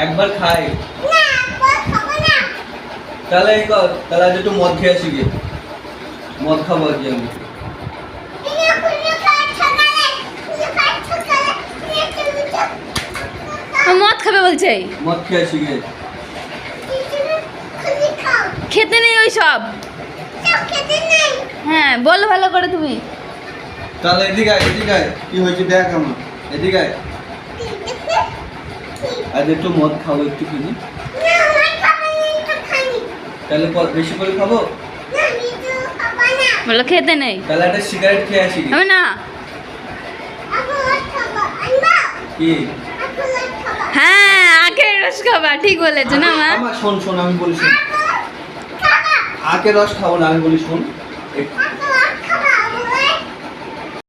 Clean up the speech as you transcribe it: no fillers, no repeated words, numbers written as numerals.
একবার খাই। না একবার খাবো না। তাহলে এই কর, তাহলে আজ একটু মদ খেয়ে আসি গিয়ে। মদ খাবো আজকে আমি। মদ খাবে বলছে। মদ খেয়ে আসি গিয়ে। খেতে নেই ওই সব। হ্যাঁ বলো ভালো করে তুমি। তাহলে এদিকে আয়, এদিকে আয়। কি হয়েছে দেখ আমার। এদিকে আয়। আজ একটু মদ খাবো একটুখানি। তাহলে বেশি করে খাবো। বলো খেতে নেই। তাহলে একটা সিগারেট খেয়ে আসি গিয়ে। আমি না। কি? হ্যাঁ আখের রস খাবা, ঠিক বলেছো না মা। আমার শোন শোন, আমি বলি শোন। আখের রস খাবো না, আমি বলি শোন।